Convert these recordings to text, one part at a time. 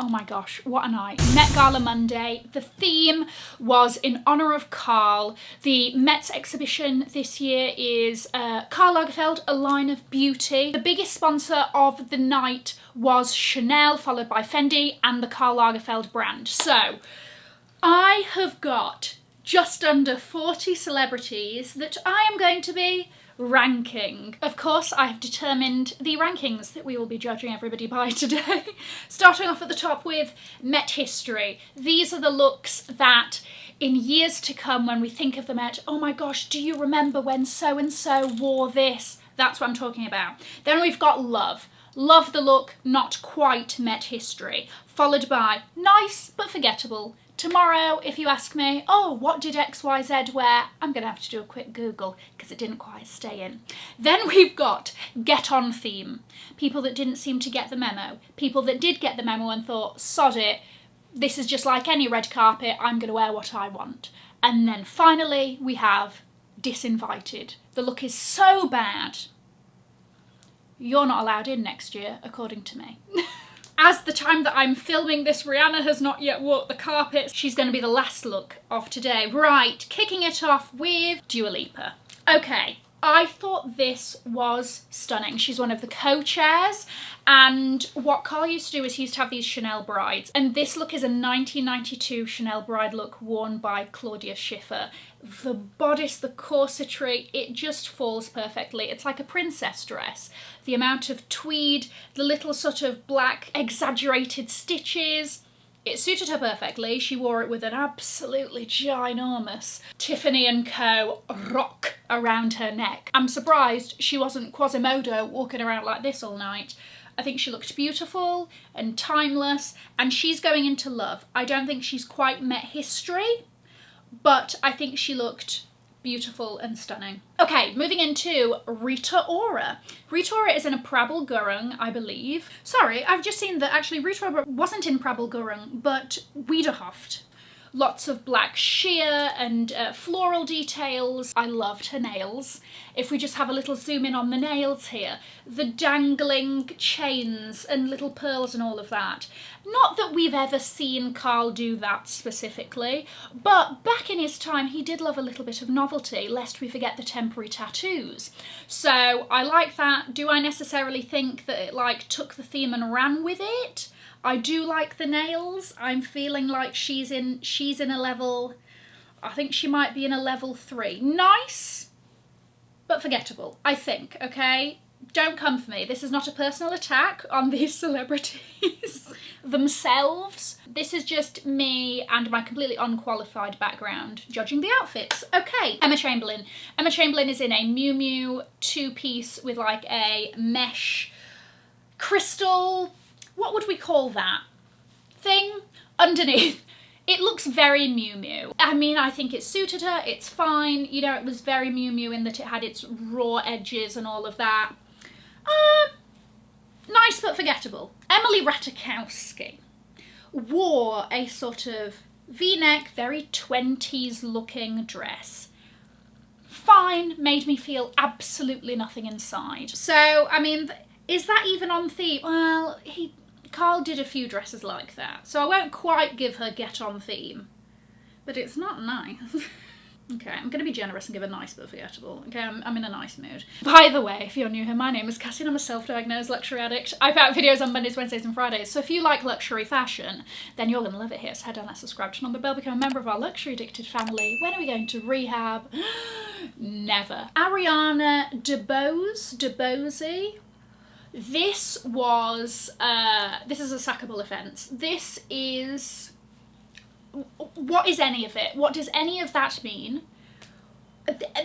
Oh my gosh, what a night. Met Gala Monday. The theme was in honour of Karl. The Met's exhibition this year is Karl Lagerfeld, A Line of Beauty. The biggest sponsor of the night was Chanel, followed by Fendi and the Karl Lagerfeld brand. So I have got just under 40 celebrities that I am going to be ranking. Of course, I have determined the rankings that we will be judging everybody by today. Starting off at the top with Met history. These are the looks that in years to come, when we think of the Met, oh my gosh, do you remember when so-and-so wore this? That's what I'm talking about. Then we've got love. Love the look, not quite Met history. Followed by nice but forgettable. Tomorrow, if you ask me, oh, what did XYZ wear? I'm going to have to do a quick Google because it didn't quite stay in. Then we've got get on theme. People that didn't seem to get the memo. People that did get the memo and thought, sod it, this is just like any red carpet, I'm going to wear what I want. And then finally, we have Disinvited. The look is so bad, you're not allowed in next year, according to me. As the time that I'm filming this, Rihanna has not yet walked the carpet. She's going to be the last look of today. Right, kicking it off with Dua Lipa. Okay, I thought this was stunning. She's one of the co-chairs, and what Karl used to do is he used to have these Chanel brides, and this look is a 1992 Chanel bride look worn by Claudia Schiffer. The bodice, the corsetry, it just falls perfectly. It's like a princess dress. The amount of tweed, the little sort of black exaggerated stitches, it suited her perfectly. She wore it with an absolutely ginormous Tiffany & Co. rock around her neck. I'm surprised she wasn't Quasimodo walking around like this all night. I think she looked beautiful and timeless, and she's going into love. I don't think she's quite Met history, but I think she looked beautiful and stunning. Okay, moving into Rita Ora. Rita Ora is in a Prabal Gurung, I believe. Sorry, I've just seen that actually Rita Ora wasn't in Prabal Gurung, but Wiederhoft. Lots of black sheer and floral details. I loved her nails. If we just have a little zoom in on the nails here, the dangling chains and little pearls and all of that. Not that we've ever seen Karl do that specifically, but back in his time he did love a little bit of novelty, lest we forget the temporary tattoos. So I like that. Do I necessarily think that it like took the theme and ran with it? I do like the nails. I'm feeling like she's in a level, I think she might be in a level 3. Nice, but forgettable, I think, okay? Don't come for me. This is not a personal attack on these celebrities themselves. This is just me and my completely unqualified background judging the outfits. Okay, Emma Chamberlain. Emma Chamberlain is in a Miu Miu two-piece with like a mesh crystal, what would we call that thing underneath? It looks very Miu Miu. I mean, I think it suited her, it's fine. You know, it was very Miu Miu in that it had its raw edges and all of that. Nice but forgettable. Emily Ratajkowski wore a sort of V-neck, very 20s looking dress. Fine, made me feel absolutely nothing inside. So, I mean, is that even on theme? Well, Karl did a few dresses like that, so I won't quite give her get on theme, but it's not nice. Okay, I'm going to be generous and give a nice but forgettable. Okay, I'm in a nice mood. By the way, if you're new here, my name is Cassie and I'm a self-diagnosed luxury addict. I put out videos on Mondays, Wednesdays and Fridays, so if you like luxury fashion, then you're going to love it here. So head down there, subscribe, turn on the bell, become a member of our luxury addicted family. When are we going to rehab? Never. Ariana DeBose. This was, this is a sackable offence. This is, what is any of it? What does any of that mean?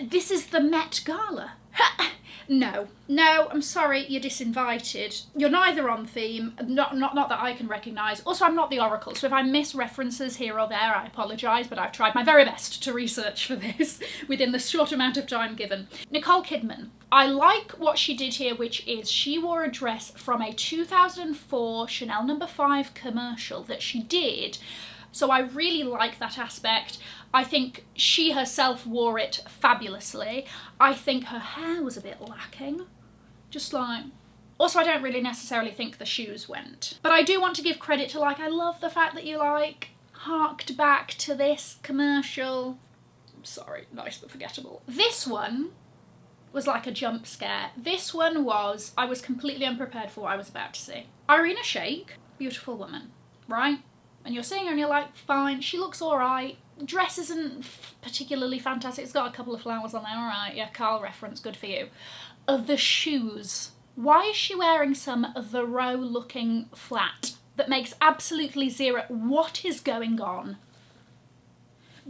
This is the Met Gala. No, I'm sorry, you're disinvited. You're neither on theme, not that I can recognise. Also, I'm not the Oracle, so if I miss references here or there, I apologise, but I've tried my very best to research for this within the short amount of time given. Nicole Kidman. I like what she did here, which is she wore a dress from a 2004 Chanel No. 5 commercial that she did. So I really like that aspect. I think she herself wore it fabulously. I think her hair was a bit lacking. Just like, Also, I don't really necessarily think the shoes went. But I do want to give credit to, like, I love the fact that you, like, harked back to this commercial. Sorry, nice but forgettable. This one was like a jump scare. This one was, I was completely unprepared for what I was about to see. Irina Shayk, beautiful woman, right? And you're seeing her and you're like, fine, she looks all right. Dress isn't particularly fantastic. It's got a couple of flowers on there, all right, yeah, Carl reference, good for you. The shoes. Why is she wearing some The Row looking flat that makes absolutely zero? What is going on?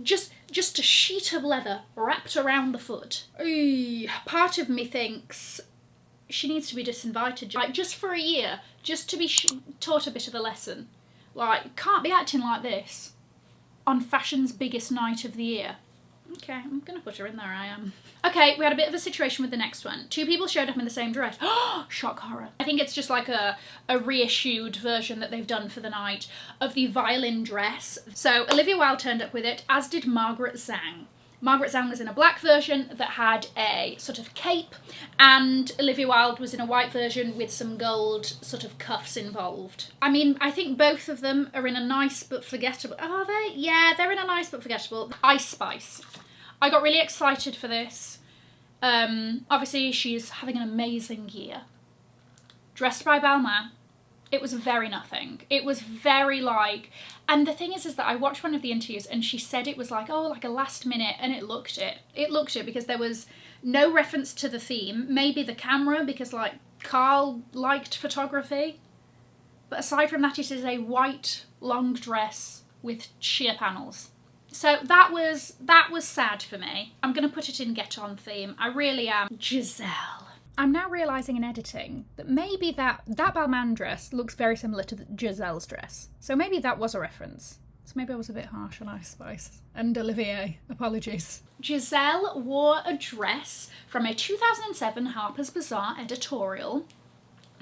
Just a sheet of leather wrapped around the foot. Ooh, part of me thinks she needs to be disinvited, like just for a year, just to be taught a bit of a lesson. Like, can't be acting like this on fashion's biggest night of the year. Okay, I'm gonna put her in there, I am. Okay, we had a bit of a situation with the next one. Two people showed up in the same dress. Shock horror. I think it's just like a reissued version that they've done for the night of the violin dress. So Olivia Wilde turned up with it, as did Margaret Zhang. Margaret Zhang was in a black version that had a sort of cape, and Olivia Wilde was in a white version with some gold sort of cuffs involved. I mean, I think both of them are in a nice but forgettable... Are they? Yeah, they're in a nice but forgettable. Ice Spice. I got really excited for this. Obviously, she's having an amazing year. Dressed by Balmain. It was very nothing. It was very like... And the thing is that I watched one of the interviews and she said it was like, oh, like a last minute, and it looked it. It looked it because there was no reference to the theme. Maybe the camera, because like Carl liked photography. But aside from that, it is a white long dress with sheer panels. So that was sad for me. I'm going to put it in Get On theme. I really am. Giselle. I'm now realising in editing that maybe that Balmain dress looks very similar to Giselle's dress. So maybe that was a reference. So maybe I was a bit harsh on Ice Spice. And Olivier, apologies. Giselle wore a dress from a 2007 Harper's Bazaar editorial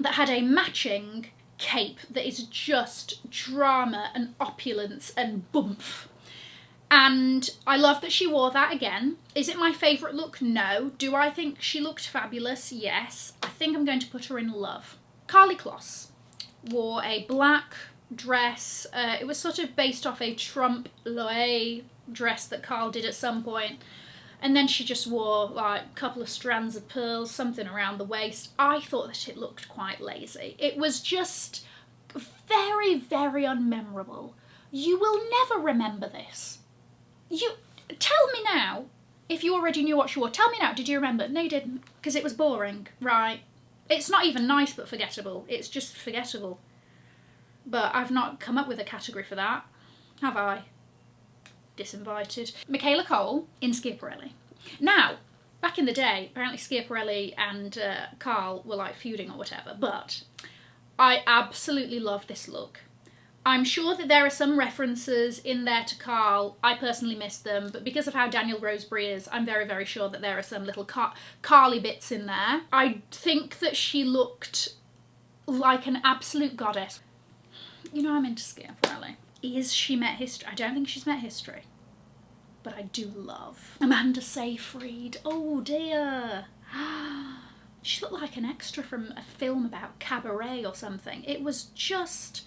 that had a matching cape that is just drama and opulence and boomph. And I love that she wore that again. Is it my favourite look? No. Do I think she looked fabulous? Yes. I think I'm going to put her in love. Carly Kloss wore a black dress. It was sort of based off a Trump Loewe dress that Carl did at some point. And then she just wore like a couple of strands of pearls, something around the waist. I thought that it looked quite lazy. It was just very, very unmemorable. You will never remember this. You tell me now, if you already knew what she wore, tell me now, did you remember? No, you didn't, because it was boring, right? It's not even nice but forgettable, it's just forgettable. But I've not come up with a category for that, have I? Disinvited. Michaela Cole in Schiaparelli. Now, back in the day, apparently Schiaparelli and Carl were like feuding or whatever, but I absolutely love this look. I'm sure that there are some references in there to Carl. I personally missed them, but because of how Daniel Roseberry is, I'm very, very sure that there are some little Carly bits in there. I think that she looked like an absolute goddess. You know, I'm into Schiaparelli. Is she Met History? I don't think she's Met History, but I do love Amanda Seyfried. Oh dear. She looked like an extra from a film about cabaret or something. It was just...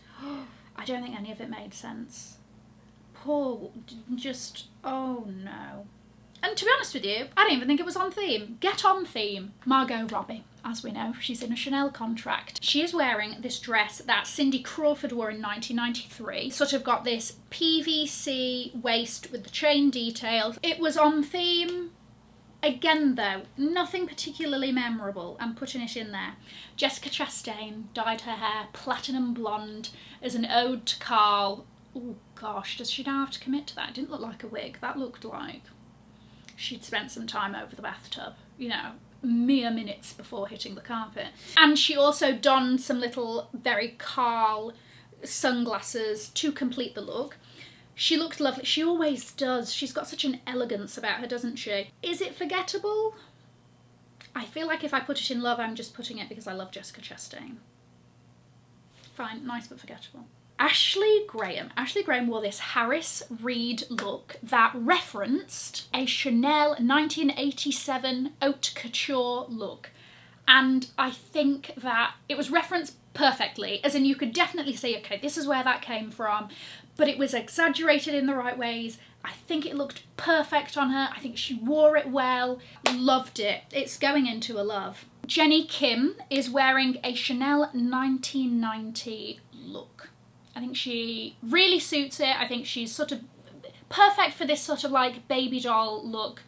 I don't think any of it made sense. Poor, just, oh no. And to be honest with you, I don't even think it was on theme. Get On theme. Margot Robbie, as we know, she's in a Chanel contract. She is wearing this dress that Cindy Crawford wore in 1993. Sort of got this PVC waist with the chain details. It was on theme. Again though, nothing particularly memorable. I'm putting it in there. Jessica Chastain dyed her hair platinum blonde as an ode to Carl. Oh gosh, does she now have to commit to that? It didn't look like a wig. That looked like she'd spent some time over the bathtub, you know, mere minutes before hitting the carpet. And she also donned some little very Carl sunglasses to complete the look. She looked lovely. She always does. She's got such an elegance about her, doesn't she? Is it forgettable? I feel like if I put it in love, I'm just putting it because I love Jessica Chastain. Fine, nice but forgettable. Ashley Graham. Ashley Graham wore this Harris Reed look that referenced a Chanel 1987 haute couture look. And I think that it was referenced perfectly, as in you could definitely see, okay, this is where that came from, but it was exaggerated in the right ways. I think it looked perfect on her. I think she wore it well. Loved it. It's going into a love. Jenny Kim is wearing a Chanel 1990 look. I think she really suits it. I think she's sort of perfect for this sort of like baby doll look.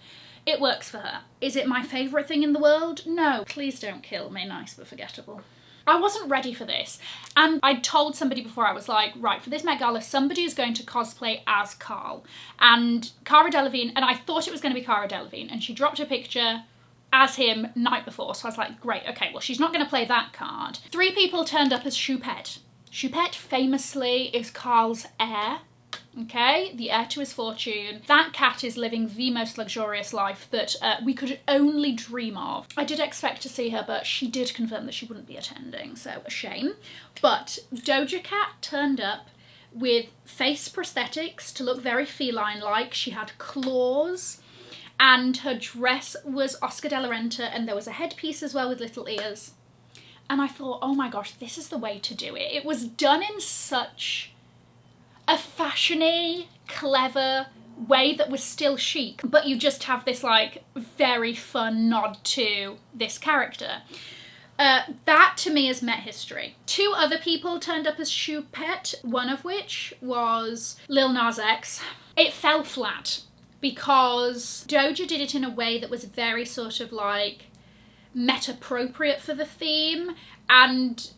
It works for her. Is it my favourite thing in the world? No. Please don't kill me. Nice but forgettable. I wasn't ready for this, and I told somebody before, I was like, right, for this Met Gala, somebody is going to cosplay as Carl, and Cara Delevingne, and I thought it was going to be Cara Delevingne, and she dropped a picture as him night before, so I was like, great, okay, well, she's not going to play that card. 3 people turned up as Choupette. Choupette famously is Carl's heir. Okay, the heir to his fortune. That cat is living the most luxurious life that we could only dream of. I did expect to see her, but she did confirm that she wouldn't be attending, so a shame. But Doja Cat turned up with face prosthetics to look very feline-like. She had claws, and her dress was Oscar de la Renta, and there was a headpiece as well with little ears. And I thought, oh my gosh, this is the way to do it. It was done in such a fashiony, clever way that was still chic, but you just have this like very fun nod to this character. That to me is Met history. 2 other people turned up as Choupette, one of which was Lil Nas X. It fell flat because Doja did it in a way that was very sort of like Met appropriate for the theme, and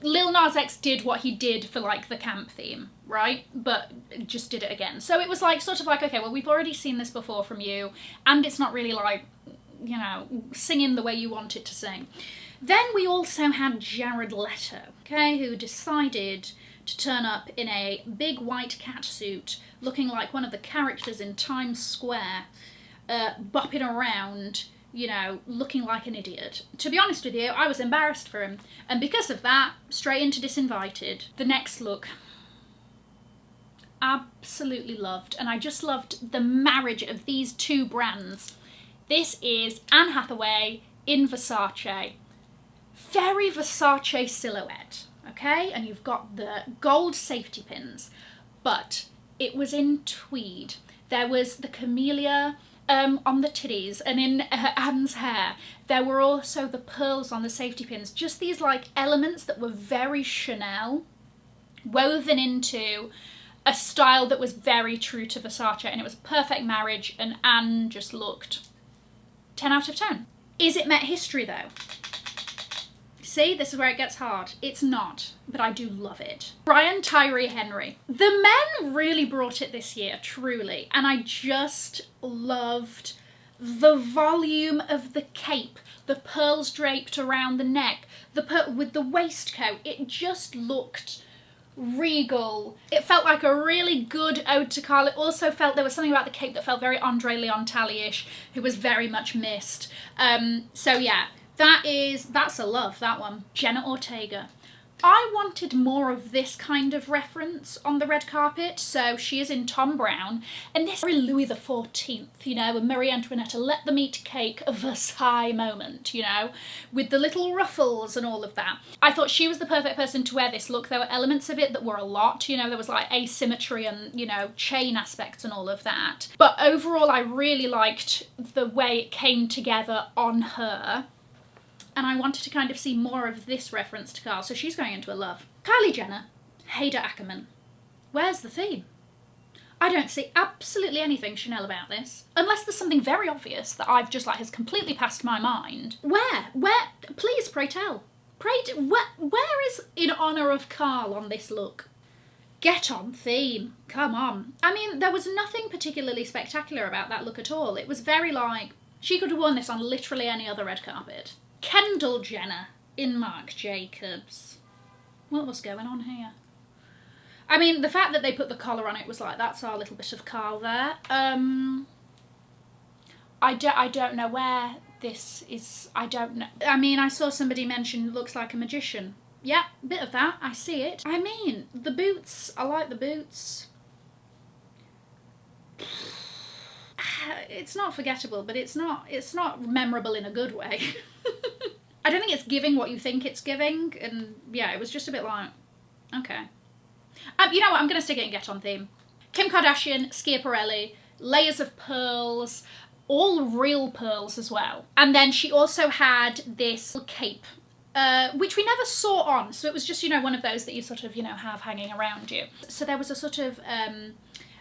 Lil Nas X did what he did for like the camp theme, right? But just did it again. So it was like sort of like, okay, well, we've already seen this before from you, and it's not really like, you know, singing the way you want it to sing. Then we also had Jared Leto, okay, who decided to turn up in a big white cat suit, looking like one of the characters in Times Square, bopping around, you know, looking like an idiot. To be honest with you, I was embarrassed for him. And because of that, straight into Disinvited. The next look, absolutely loved. And I just loved the marriage of these 2 brands. This is Anne Hathaway in Versace. Very Versace silhouette, okay? And you've got the gold safety pins, but it was in tweed. There was the camellia on the titties, and in Anne's hair there were also the pearls on the safety pins. Just these like elements that were very Chanel, woven into a style that was very true to Versace, and it was a perfect marriage, and Anne just looked 10 out of 10. Is it Met history though? See, this is where it gets hard. It's not, but I do love it. Brian Tyree Henry. The men really brought it this year, truly, and I just loved the volume of the cape, the pearls draped around the neck, with the waistcoat. It just looked regal. It felt like a really good ode to Carl. It also felt, there was something about the cape that felt very Andre Leon Talley-ish, who was very much missed. So yeah. That's a love, that one. Jenna Ortega. I wanted more of this kind of reference on the red carpet, so she is in Tom Brown, and this very Louis XIV, you know, and Marie Antoinette, let them eat cake, a Versailles moment, you know, with the little ruffles and all of that. I thought she was the perfect person to wear this look. There were elements of it that were a lot, you know, there was like asymmetry and, you know, chain aspects and all of that. But overall, I really liked the way it came together on her. And I wanted to kind of see more of this reference to Carl, so she's going into a love. Kylie Jenner, Hader Ackerman. Where's the theme? I don't see absolutely anything Chanel about this, unless there's something very obvious that I've just like has completely passed my mind. Where? Please, pray tell. Where is in honour of Carl on this look? Get on theme, come on. I mean, there was nothing particularly spectacular about that look at all. It was very like, she could have worn this on literally any other red carpet. Kendall Jenner in Marc Jacobs. What was going on here? I mean, the fact that they put the collar on it was like, that's our little bit of Carl there. I don't know where this is. I don't know. I mean, I saw somebody mention looks like a magician. Yeah, bit of that. I see it. I mean, the boots. I like the boots. It's not forgettable, but it's not memorable in a good way. I don't think it's giving what you think it's giving. And yeah, it was just a bit like, okay. You know what, I'm going to stick it in Get On theme. Kim Kardashian, Schiaparelli, layers of pearls, all real pearls as well. And then she also had this cape, which we never saw on. So it was just, you know, one of those that you sort of, you know, have hanging around you. So there was a sort of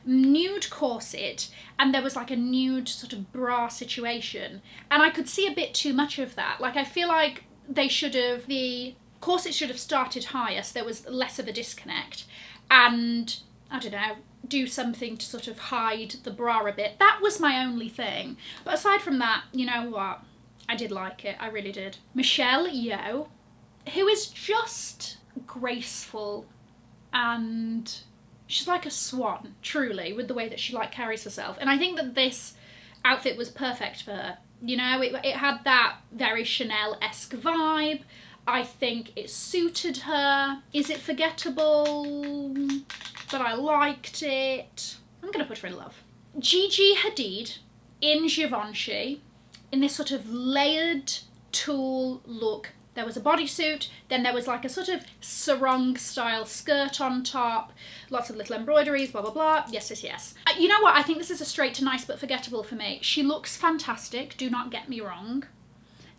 nude corset, and there was like a nude sort of bra situation. And I could see a bit too much of that. Like, I feel like the corset should have started higher, so there was less of a disconnect. And, I don't know, do something to sort of hide the bra a bit. That was my only thing. But aside from that, you know what? I did like it. I really did. Michelle Yeoh, who is just graceful, and she's like a swan, truly, with the way that she like carries herself. And I think that this outfit was perfect for her. You know, it had that very Chanel-esque vibe. I think it suited her. Is it forgettable? But I liked it. I'm gonna put her in love. Gigi Hadid in Givenchy, in this sort of layered tulle look. There was a bodysuit, then there was like a sort of sarong style skirt on top, lots of little embroideries, blah, blah, blah. Yes, yes, yes. You know what? I think this is a straight to nice but forgettable for me. She looks fantastic, do not get me wrong.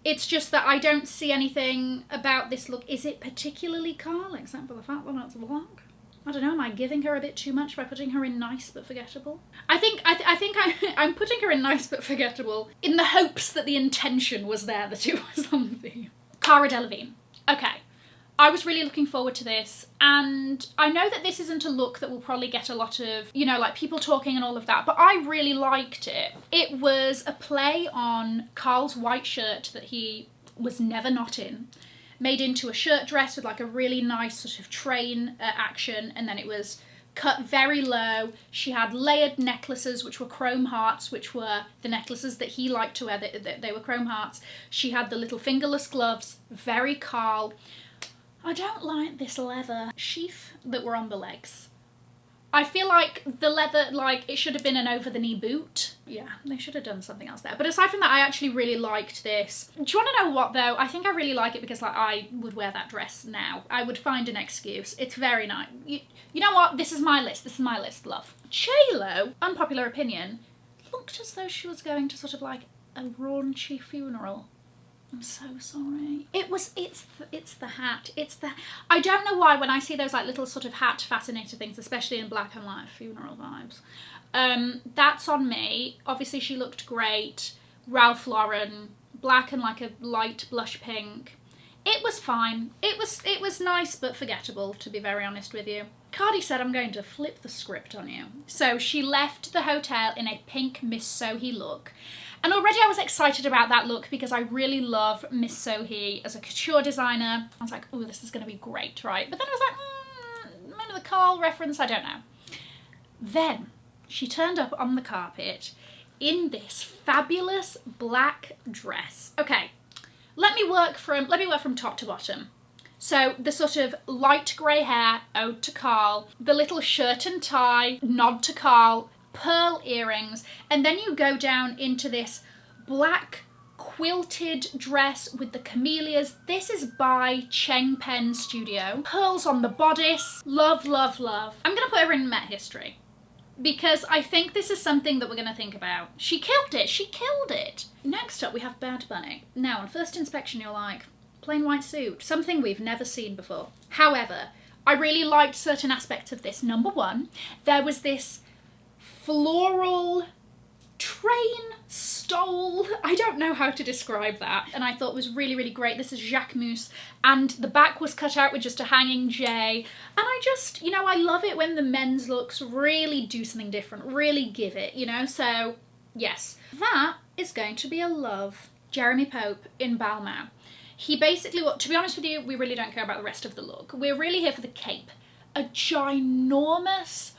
It's just that I don't see anything about this look. Is it particularly Carl, except for the fact that it's black? I don't know, am I giving her a bit too much by putting her in nice but forgettable? I think I'm putting her in nice but forgettable in the hopes that the intention was there, that it was on theme. Cara Delevingne. Okay, I was really looking forward to this, and I know that this isn't a look that will probably get a lot of, you know, like people talking and all of that, but I really liked it. It was a play on Carl's white shirt that he was never not in, made into a shirt dress with like a really nice sort of train action, and then it was cut very low. She had layered necklaces, which were chrome hearts, which were the necklaces that he liked to wear. They were chrome hearts. She had the little fingerless gloves, very Carl. I don't like this leather sheath that were on the legs. I feel like the leather, like, it should have been an over-the-knee boot. Yeah, they should have done something else there. But aside from that, I actually really liked this. Do you want to know what, though? I think I really like it because, like, I would wear that dress now. I would find an excuse. It's very nice. You know what? This is my list. This is my list, love. J-Lo, unpopular opinion, looked as though she was going to sort of, like, a raunchy funeral. I'm so sorry. It's the hat. I don't know why when I see those like little sort of hat fascinator things, especially in black and white, funeral vibes. That's on me. Obviously she looked great. Ralph Lauren, black and like a light blush pink. It was fine. It was nice but forgettable, to be very honest with you. Cardi said, I'm going to flip the script on you. So she left the hotel in a pink Miss Sohee look. And already I was excited about that look because I really love Miss Sohee as a couture designer. I was like, oh, this is going to be great, right? But then I was like, maybe the Carl reference, I don't know. Then she turned up on the carpet in this fabulous black dress. Okay, let me work from top to bottom. So the sort of light grey hair, ode to Carl, the little shirt and tie, nod to Carl, pearl earrings, and then you go down into this black quilted dress with the camellias. This is by Cheng Pen Studio. Pearls on the bodice. Love, love, love. I'm gonna put her in Met history because I think this is something that we're gonna think about. She killed it. She killed it. Next up we have Bad Bunny. Now on first inspection you're like, plain white suit, something we've never seen before. However, I really liked certain aspects of this. Number one, there was this floral train stole. I don't know how to describe that. And I thought was really, really great. This is Jacquemus, and the back was cut out with just a hanging J. And I just, you know, I love it when the men's looks really do something different, really give it, you know? So, yes. That is going to be a love. Jeremy Pope in Balmain. He basically, well, to be honest with you, we really don't care about the rest of the look. We're really here for the cape. A ginormous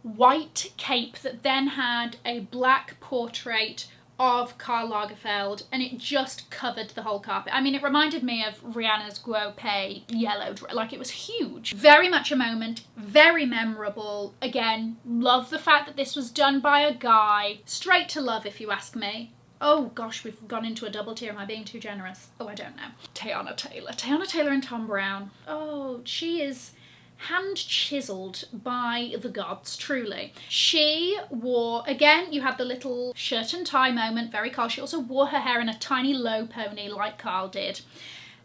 white cape that then had a black portrait of Karl Lagerfeld, and it just covered the whole carpet. I mean, it reminded me of Rihanna's Guo yellow dress. Like, it was huge. Very much a moment, very memorable. Again, love the fact that this was done by a guy. Straight to love, if you ask me. Oh gosh, we've gone into a double tier. Am I being too generous? Oh, I don't know. Teyana Taylor. Teyana Taylor and Tom Brown. Oh, she is hand chiseled by the gods, truly. She wore, again, you had the little shirt and tie moment, very Carl. She also wore her hair in a tiny low pony like Carl did.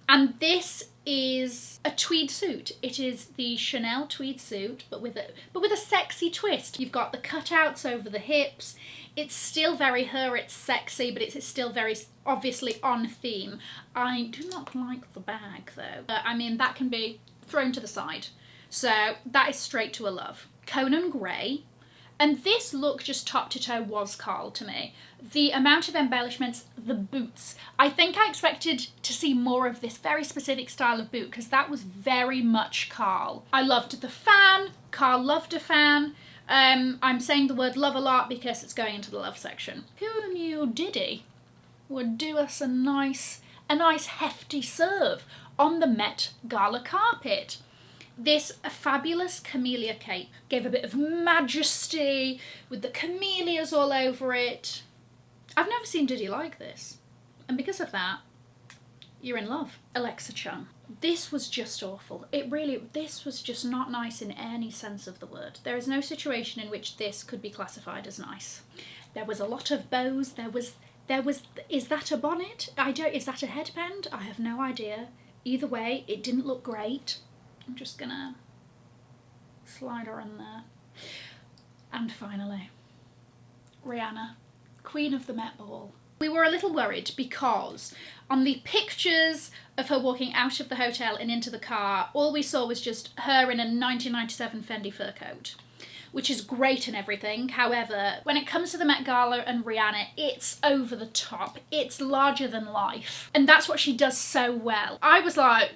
And this is a tweed suit. It is the Chanel tweed suit, but with a sexy twist. You've got the cutouts over the hips. It's still very her, it's sexy, but it's still very obviously on theme. I do not like the bag though. I mean, that can be thrown to the side. So that is straight to a love. Conan Gray. And this look, just top to toe, was Carl to me. The amount of embellishments, the boots. I think I expected to see more of this very specific style of boot because that was very much Carl. I loved the fan. Carl loved a fan. I'm saying the word love a lot because it's going into the love section. Who knew Diddy would do us a nice hefty serve on the Met Gala carpet? This fabulous camellia cape gave a bit of majesty with the camellias all over it. I've never seen Diddy like this. And because of that, you're in love. Alexa Chung. This was just awful. This was just not nice in any sense of the word. There is no situation in which this could be classified as nice. There was a lot of bows. Is that a bonnet? Is that a headband? I have no idea. Either way, it didn't look great. I'm just gonna slide her in there. And finally, Rihanna, Queen of the Met Ball. We were a little worried because on the pictures of her walking out of the hotel and into the car, all we saw was just her in a 1997 Fendi fur coat, which is great and everything. However, when it comes to the Met Gala and Rihanna, it's over the top. It's larger than life. And that's what she does so well. I was like,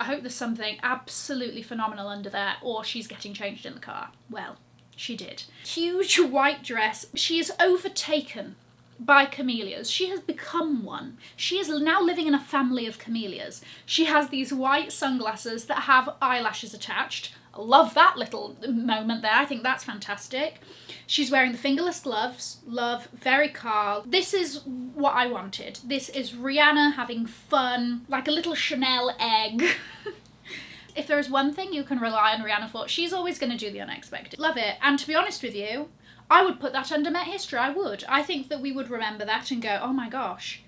I hope there's something absolutely phenomenal under there, or she's getting changed in the car. Well, she did. Huge white dress. She is overtaken by camellias. She has become one. She is now living in a family of camellias. She has these white sunglasses that have eyelashes attached. I love that little moment there. I think that's fantastic. She's wearing the fingerless gloves. Love, very Carl. This is what I wanted. This is Rihanna having fun, like a little Chanel egg. If there is one thing you can rely on Rihanna for, she's always going to do the unexpected. Love it. And to be honest with you, I would put that under Met history. I would. I think that we would remember that and go, oh my gosh.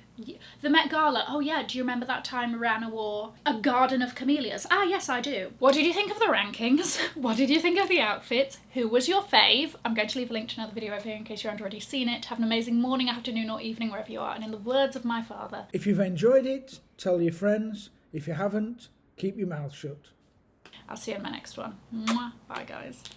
The Met Gala, oh yeah, do you remember that time Rihanna wore a garden of camellias? Ah, yes, I do. What did you think of the rankings? What did you think of the outfits? Who was your fave? I'm going to leave a link to another video over here in case you haven't already seen it. Have an amazing morning, afternoon, or evening, wherever you are. And in the words of my father, if you've enjoyed it, tell your friends. If you haven't, keep your mouth shut. I'll see you in my next one. Mwah. Bye, guys.